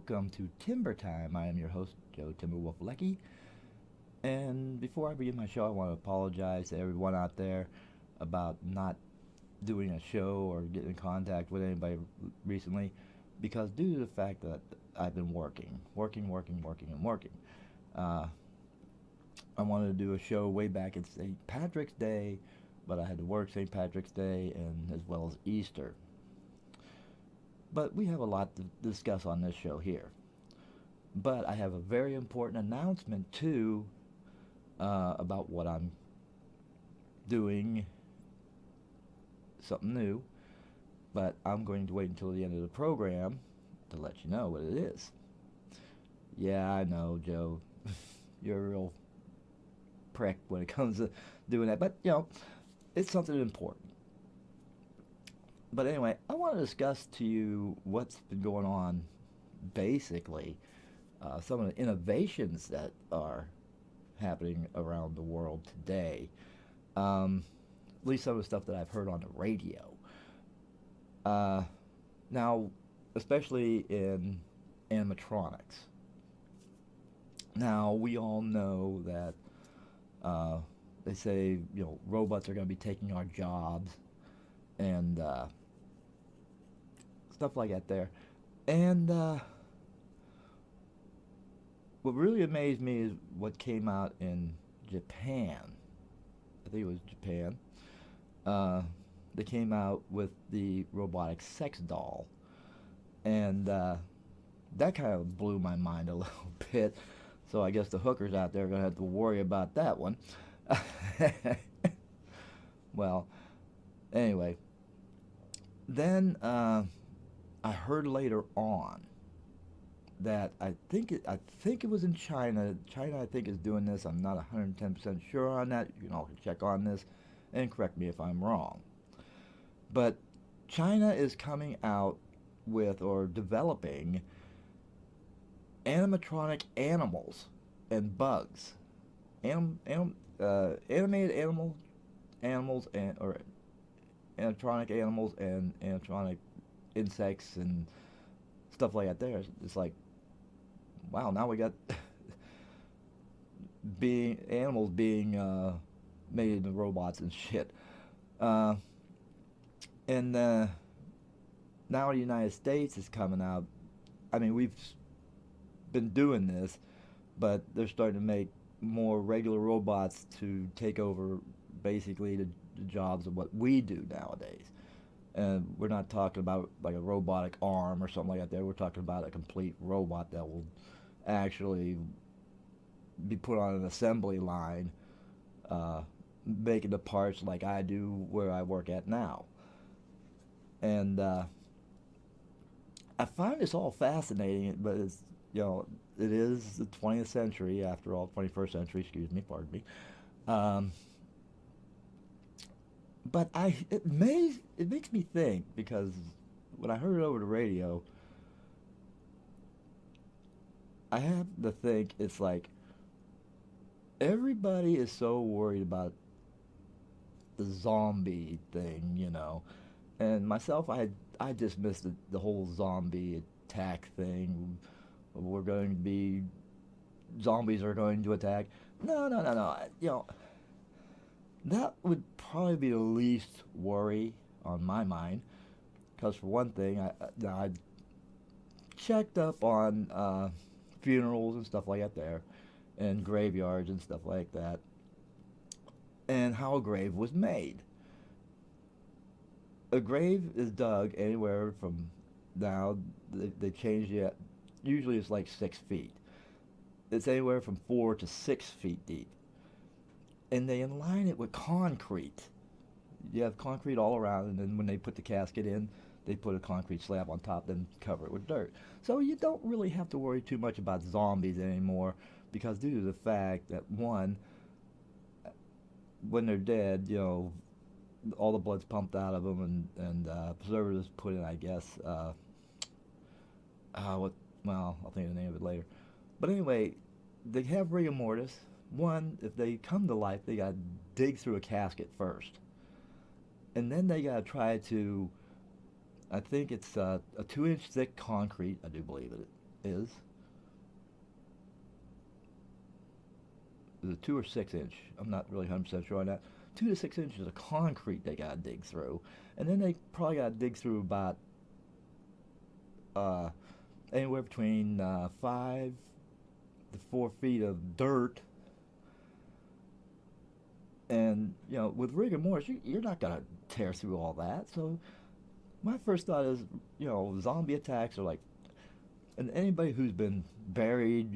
welcome to Timber Time. I am your host, Joe Timberwolf Lecky. And before I begin my show, I want to apologize to everyone out there about not doing a show or getting in contact with anybody recently because due to the fact that I've been working. Uh, I wanted to do a show way back in St. Patrick's Day, but I had to work St. Patrick's Day and as well as Easter. But we have a lot to discuss on this show here. But I have a very important announcement too about what I'm doing, something new. But I'm going to wait until the end of the program to let you know what it is. Yeah, I know, Joe. You're a real prick when it comes to doing that. But, it's something important. But anyway, I want to discuss to you what's been going on, basically, some of the innovations that are happening around the world today. At least some of the stuff that I've heard on the radio. Now, especially in animatronics. Now, we all know that they say, robots are going to be taking our jobs and stuff like that there. And what really amazed me is what came out in Japan. I think it was Japan. They came out with the robotic sex doll. And that kind of blew my mind a little bit. So I guess the hookers out there are going to have to worry about that one. Well, anyway. Then I heard later on that I think it was in China. China, I think, is doing this. I'm not 110% sure on that. You can all check on this and correct me if I'm wrong. But China is coming out with or developing animatronic animals and bugs, animated animals and or animatronic animals and animatronic insects and stuff like that. There, it's like, wow, now we got being animals being made into robots and shit. Uh, and now the United States is coming out. I mean, we've been doing this, but they're starting to make more regular robots to take over basically the jobs of what we do nowadays. And we're not talking about like a robotic arm or something like that there. We're talking about a complete robot that will actually be put on an assembly line, making the parts like I do where I work at now. And I find this all fascinating, but it is the 20th century after all, 21st century, excuse me, pardon me. Um, but it makes me think because when I heard it over the radio, I have to think it's like everybody is so worried about the zombie thing. And myself, I just missed the whole zombie attack thing. We're going to be zombies are going to attack. No, no, no, no. That would probably be the least worry on my mind, because for one thing, I checked up on funerals and stuff like that there, and graveyards and stuff like that, and how a grave was made. A grave is dug anywhere from now. They changed it. Usually it's like 6 feet. It's anywhere from 4 to 6 feet deep, and they align it with concrete. You have concrete all around, and then when they put the casket in, they put a concrete slab on top, then cover it with dirt. So you don't really have to worry too much about zombies anymore, because due to the fact that one, when they're dead, all the blood's pumped out of them, and preservatives put in, I guess. What? Well, I'll think of the name of it later. But anyway, they have rigor mortis. One, if they come to life, they gotta dig through a casket first, and then they gotta try to. I think it's a 2-inch thick concrete. I do believe it. is. Is it 2 or 6 inch? I'm not really 100% sure on that. 2 to 6 inches of concrete they gotta dig through, and then they probably gotta dig through about uh, anywhere between 5 to 4 feet of dirt. And with rigor mortis, you're not gonna tear through all that. So my first thought is, zombie attacks are like, and anybody who's been buried,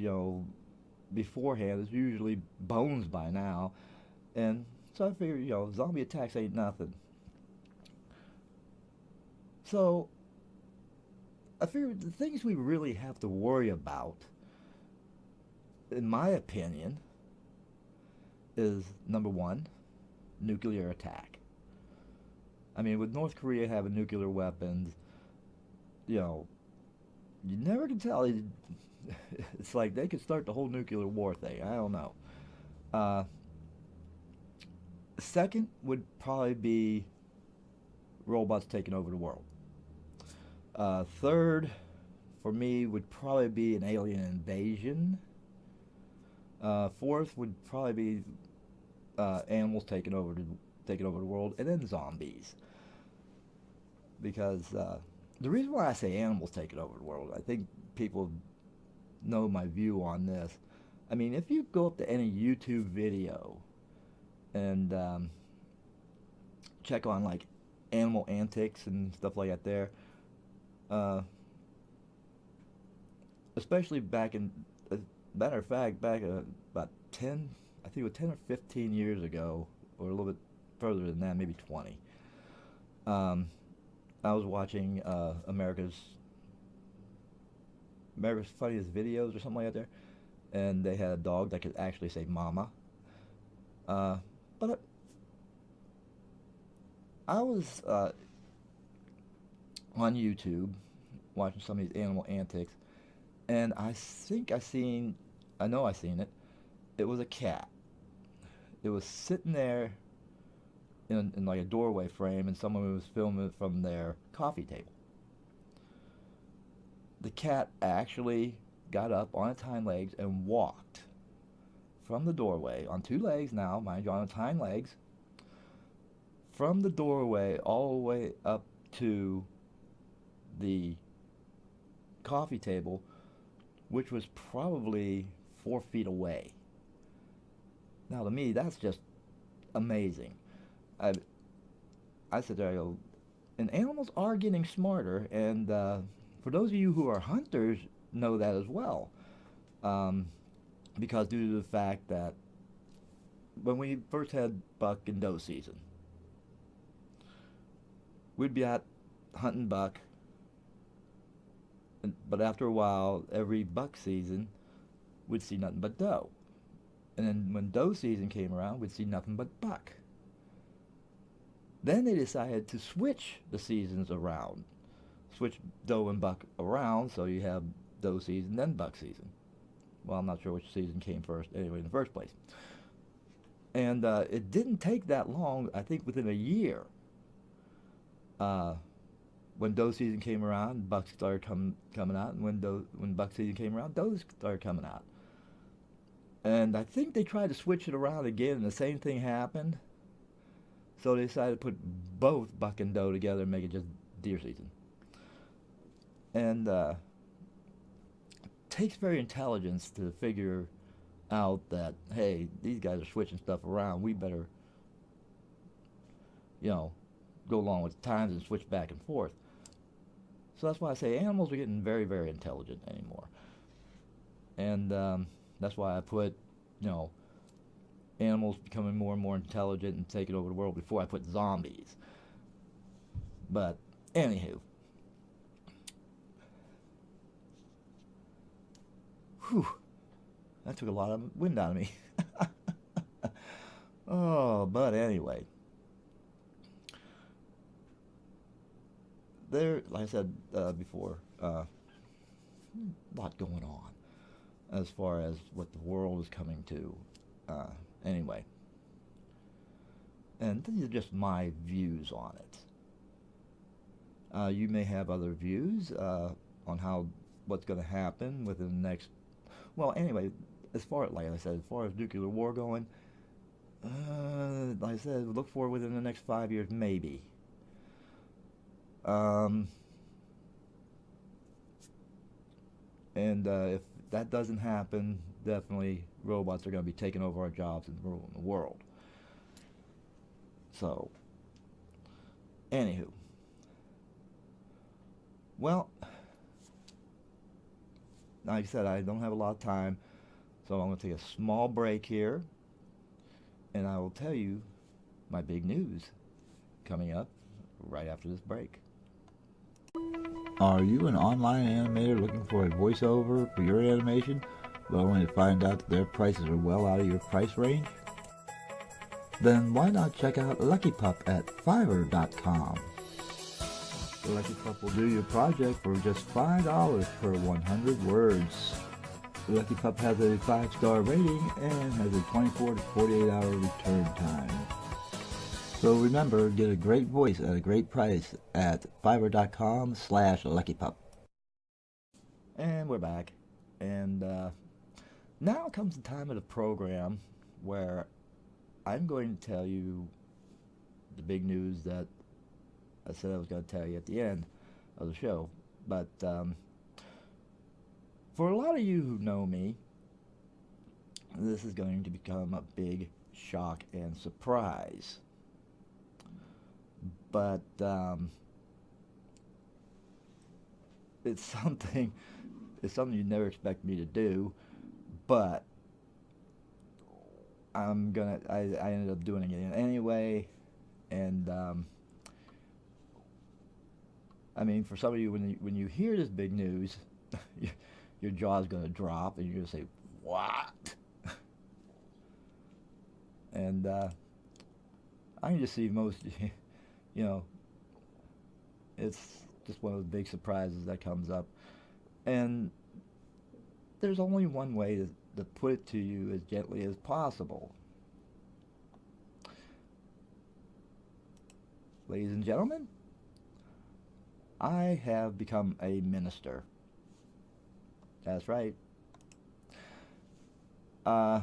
beforehand is usually bones by now, and so I figure, zombie attacks ain't nothing. So I figure the things we really have to worry about, in my opinion, is number one, nuclear attack. I mean, with North Korea having nuclear weapons, you never can tell. It's like they could start the whole nuclear war thing. I don't know. Uh, Second would probably be robots taking over the world. Third, for me, would probably be an alien invasion. Fourth would probably be animals taking over the world, and then zombies. Because the reason why I say animals taking over the world, I think people know my view on this. I mean, if you go up to any YouTube video and check on like animal antics and stuff like that there, especially back in, matter of fact, back about 10, I think it was 10 or 15 years ago, or a little bit further than that, maybe 20. I was watching America's Funniest Videos or something like that there, and they had a dog that could actually say mama. But I was on YouTube watching some of these animal antics, and I know I seen it. It was a cat. It was sitting there in like a doorway frame, and someone was filming it from their coffee table. The cat actually got up on its hind legs and walked from the doorway on 2 legs now, mind you, on its hind legs, from the doorway all the way up to the coffee table, which was probably 4 feet away. Now, to me, that's just amazing. I sit there, I go, and animals are getting smarter, and for those of you who are hunters, know that as well. Because due to the fact that when we first had buck and doe season, we'd be out hunting buck, but after a while, every buck season, we'd see nothing but doe. And then when doe season came around, we'd see nothing but buck. Then they decided to switch the seasons around. Switch doe and buck around, so you have doe season, then buck season. Well, I'm not sure which season came first, anyway, in the first place. And it didn't take that long, I think within a year, when doe season came around, bucks started coming out, and when buck season came around, does started coming out. And I think they tried to switch it around again, and the same thing happened. So they decided to put both buck and doe together and make it just deer season. And it takes very intelligence to figure out that, hey, these guys are switching stuff around. We better, go along with the times and switch back and forth. So that's why I say animals are getting very, very intelligent anymore. And that's why I put, animals becoming more and more intelligent and taking over the world before I put zombies. But, anywho. Whew. That took a lot of wind out of me. Oh, but anyway. There, like I said before, a lot going on as far as what the world is coming to. Anyway. And these are just my views on it. You may have other views on how what's going to happen within the next. Well, anyway, as far as, like I said, as far as nuclear war going, like I said, look for within the next 5 years, maybe. Um, and if that doesn't happen, definitely robots are going to be taking over our jobs and ruling the world. So, anywho, well, like I said, I don't have a lot of time, so I'm going to take a small break here, and I will tell you my big news coming up right after this break. Are you an online animator looking for a voiceover for your animation, but only to find out that their prices are well out of your price range? Then why not check out Lucky Pup at Fiverr.com. Lucky Pup will do your project for just $5 per 100 words. Lucky Pup has a 5-star rating and has a 24 to 48 hour return time. So remember, get a great voice at a great price at Fiverr.com/LuckyPup. And we're back. And now comes the time of the program where I'm going to tell you the big news that I said I was going to tell you at the end of the show. But for a lot of you who know me, this is going to become a big shock and surprise. But it's something you never expect me to do, but I ended up doing it anyway. And I mean, for some of you, when you hear this big news, your jaw's going to drop and you're going to say, what? And I can just see most you know, it's just one of the big surprises that comes up. And there's only one way to put it to you as gently as possible. Ladies and gentlemen, I have become a minister. That's right. I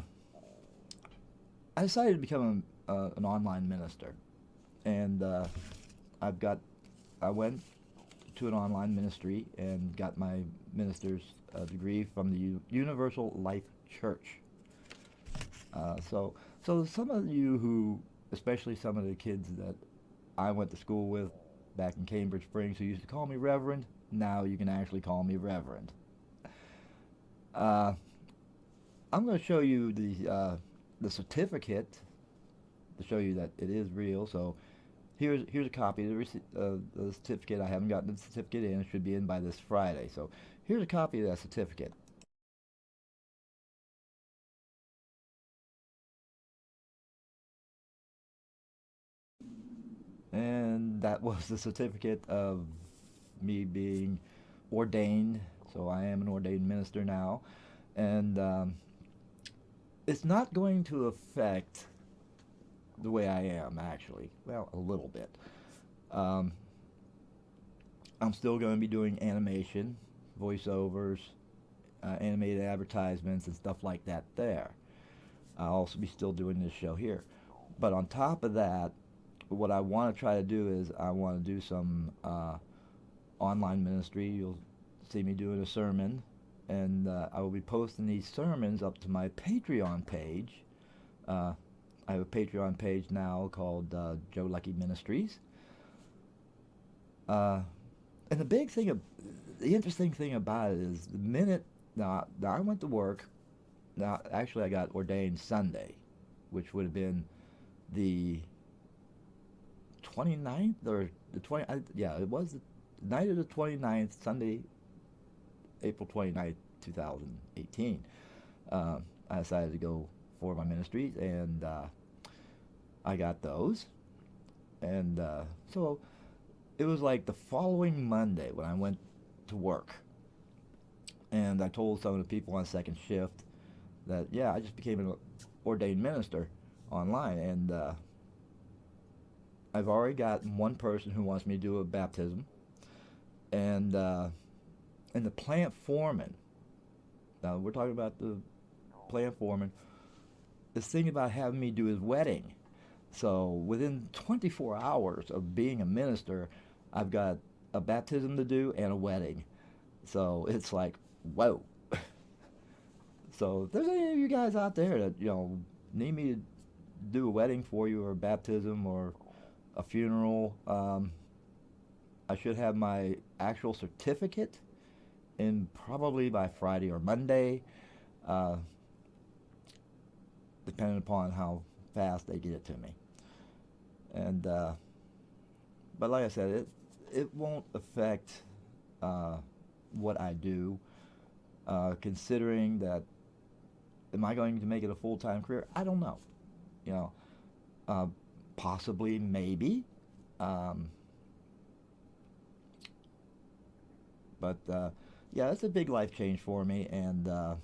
decided to become an online minister. And I went to an online ministry and got my minister's degree from the Universal Life Church. So some of you who, especially some of the kids that I went to school with back in Cambridge Springs, who used to call me Reverend, now you can actually call me Reverend. I'm going to show you the certificate to show you that it is real. So here's a copy of the certificate. I haven't gotten the certificate in. It should be in by this Friday. So here's a copy of that certificate. And that was the certificate of me being ordained. So I am an ordained minister now. And it's not going to affect the way I am, actually. Well, a little bit. I'm still going to be doing animation, voiceovers, animated advertisements, and stuff like that there. I'll also be still doing this show here. But on top of that, what I want to try to do is I want to do some online ministry. You'll see me doing a sermon, and I will be posting these sermons up to my Patreon page. I have a Patreon page now called Joe Lucky Ministries. And the interesting thing about it is the minute, now I went to work, now actually I got ordained Sunday, which would have been the 29th or the 20, yeah, it was the night of the 29th, Sunday, April 29th, 2018. I decided to go for my ministries, and I got those. And so it was like the following Monday when I went to work, and I told some of the people on second shift that, yeah, I just became an ordained minister online, and I've already got one person who wants me to do a baptism, and And the plant foreman, now we're talking about the plant foreman, is thinking about having me do his wedding. So within 24 hours of being a minister, I've got a baptism to do and a wedding. So it's like, whoa. So if there's any of you guys out there that, need me to do a wedding for you or a baptism or a funeral, I should have my actual certificate in probably by Friday or Monday, uh, depending upon how fast they get it to me. And but like I said, it won't affect what I do. Considering that, am I going to make it a full-time career? I don't know. You know, possibly, maybe. But yeah, it's a big life change for me, and I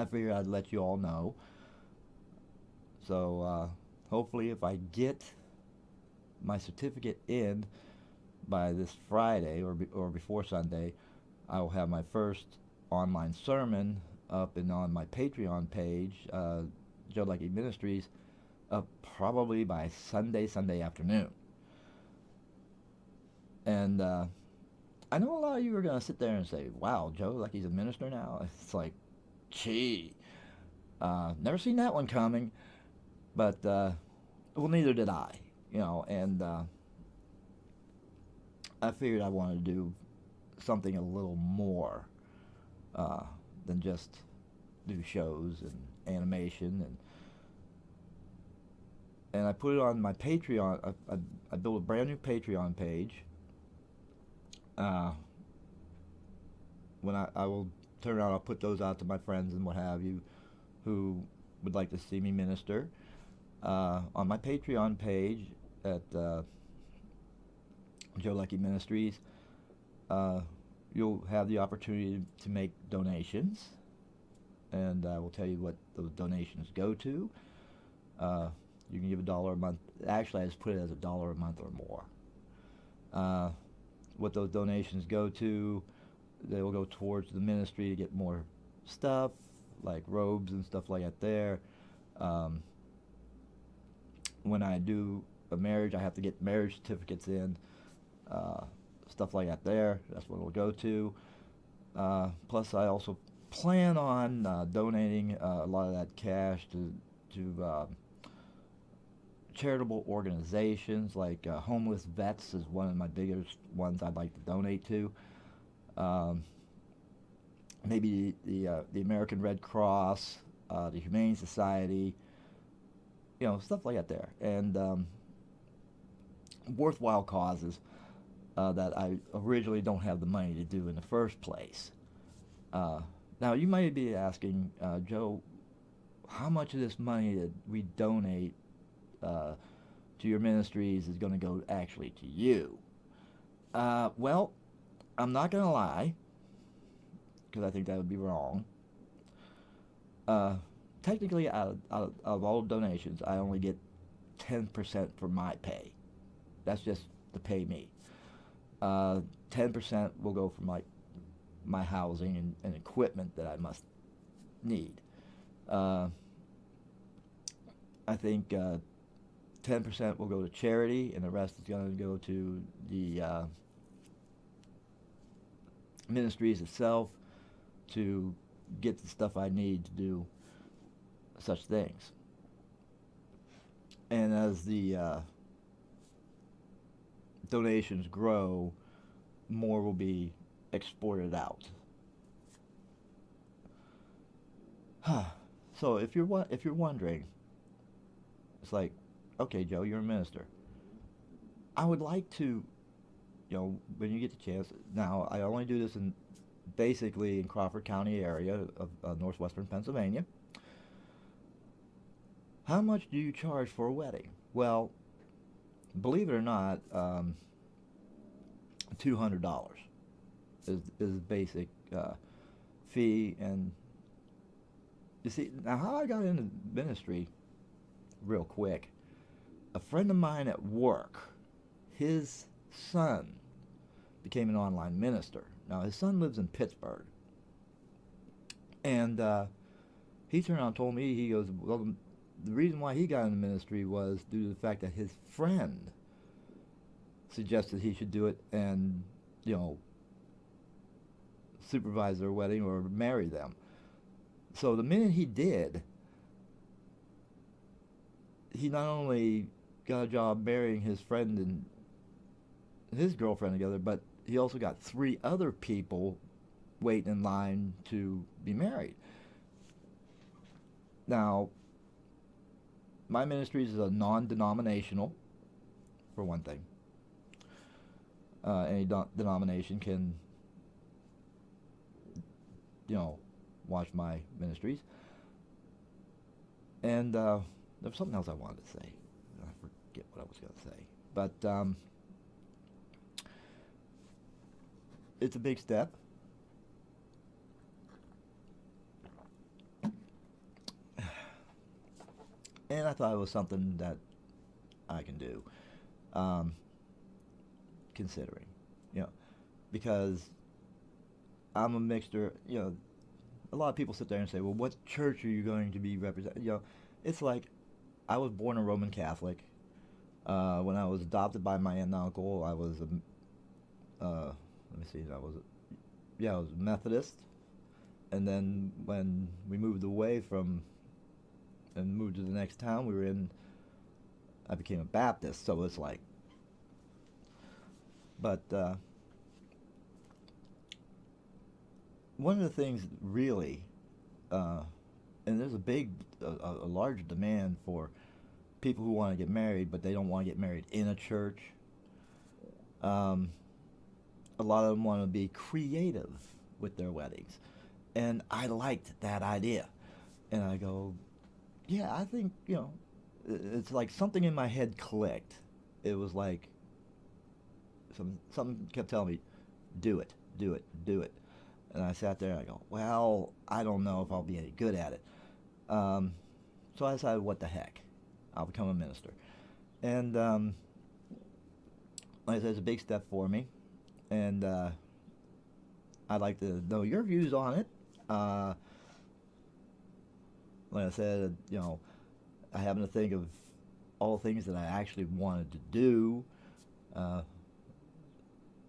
figured I'd let you all know. So hopefully, if I get my certificate in by this Friday or before Sunday, I will have my first online sermon up and on my Patreon page, Joe Lucky Ministries, up probably by Sunday afternoon. And I know a lot of you are going to sit there and say, wow, Joe Lucky's a minister now? It's like, gee, never seen that one coming. But, well, neither did I, and I figured I wanted to do something a little more than just do shows and animation, and I put it on my Patreon. I built a brand new Patreon page. When I will turn around, I'll put those out to my friends and what have you who would like to see me minister. On my Patreon page at Joe Lucky Ministries, you'll have the opportunity to make donations, and I will tell you what those donations go to. You can give $1 a month. Actually, I just put it as $1 a month or more. What those donations go to, they will go towards the ministry to get more stuff, like robes and stuff like that there. When I do a marriage, I have to get marriage certificates in, stuff like that there. That's what it'll go to. Plus, I also plan on donating a lot of that cash to charitable organizations, like Homeless Vets is one of my biggest ones I'd like to donate to. Maybe the American Red Cross, the Humane Society, stuff like that there, and worthwhile causes that I originally don't have the money to do in the first place. Now, you might be asking, Joe, how much of this money that we donate to your ministries is going to go actually to you? Well, I'm not going to lie, because I think that would be wrong. Technically, out of all donations, I only get 10% for my pay. That's just to pay me. 10% will go for my housing and equipment that I must need. I think 10% will go to charity, and the rest is going to go to the ministries itself to get the stuff I need to do such things. And as the donations grow, more will be exported out. So if you're wondering, it's like, okay, Joe, you're a minister. I would like to, when you get the chance. Now, I only do this basically in Crawford County area of northwestern Pennsylvania. How much do you charge for a wedding? Well, believe it or not, $200 is basic fee. And you see, now how I got into ministry real quick, a friend of mine at work, his son became an online minister. Now his son lives in Pittsburgh, and he turned around and told me, he goes, well, the reason why he got into ministry was due to the fact that his friend suggested he should do it and, you know, supervise their wedding or marry them. So the minute he did, he not only got a job marrying his friend and his girlfriend together, but he also got 3 other people waiting in line to be married. Now, my ministry is a non-denominational, for one thing. Any denomination can, you know, watch my ministries. And there was something else I wanted to say. I forget what I was going to say. But it's a big step. And I thought it was something that I can do, considering, you know, because I'm a mixture, you know, a lot of people sit there and say, well, what church are you going to be representing? You know, it's like, I was born a Roman Catholic. When I was adopted by my aunt and uncle, I was let me see, I was Methodist. And then when we moved away from and moved to the next town we were in, I became a Baptist. So it's like, but one of the things really, and there's a large demand for people who want to get married, but they don't want to get married in a church. A lot of them want to be creative with their weddings, and I liked that idea. And I go, yeah, I think, you know, it's like something in my head clicked. It was like something kept telling me, do it, do it, do it. And I sat there and I go, well, I don't know if I'll be any good at it. So I decided, what the heck, I'll become a minister. And like I said, it's a big step for me, and I'd like to know your views on it. Like I said, you know, I happen to think of all the things that I actually wanted to do.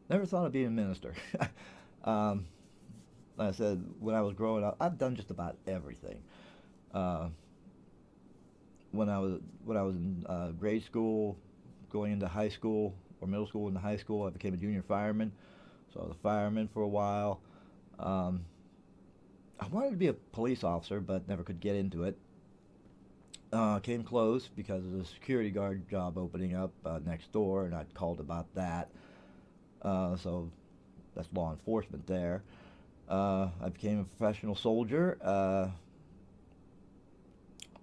Never thought of being a minister. Like I said, when I was growing up, I've done just about everything. When I was in grade school, going into high school, or middle school into high school, I became a junior fireman. So I was a fireman for a while. I wanted to be a police officer, but never could get into it. Came close because of the security guard job opening up next door, and I'd called about that. So that's law enforcement there. I became a professional soldier,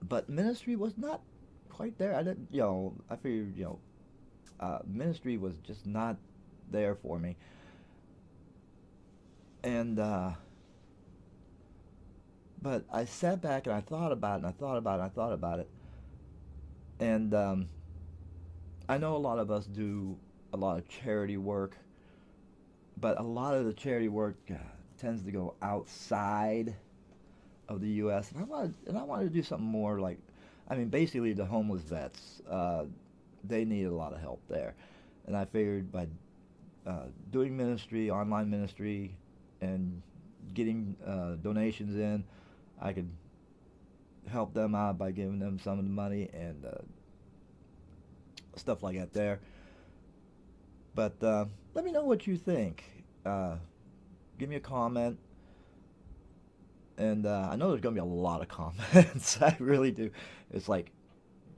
but ministry was not quite there. I didn't, you know, I figured, you know, ministry was just not there for me. And but I sat back and I thought about it, and I thought about it, and I thought about it. And I know a lot of us do a lot of charity work, but a lot of the charity work tends to go outside of the U.S. And I wanted to do something more like, I mean, basically the homeless vets. They need a lot of help there, and I figured by doing ministry, online ministry, and getting donations in, I could help them out by giving them some of the money and stuff like that there. But let me know what you think. Give me a comment. And I know there's going to be a lot of comments. I really do. It's like,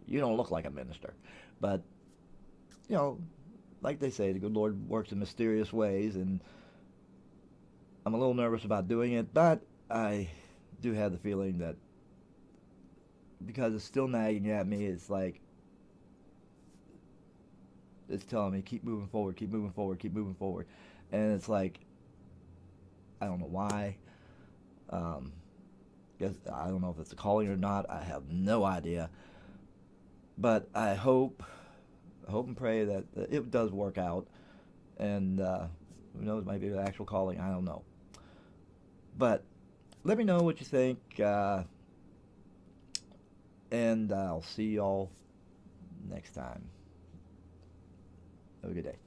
you don't look like a minister. But, you know, like they say, the good Lord works in mysterious ways, and I'm a little nervous about doing it, but I do have the feeling that because it's still nagging at me, it's like, it's telling me, keep moving forward, keep moving forward, keep moving forward. And it's like, I don't know why. Guess I don't know if it's a calling or not. I have no idea. But I hope and pray that it does work out. And Who knows? Maybe the actual calling. I don't know. But let me know what you think, and I'll see y'all next time. Have a good day.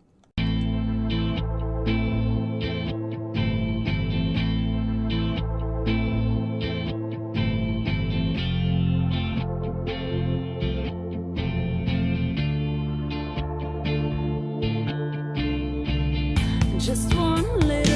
Just one little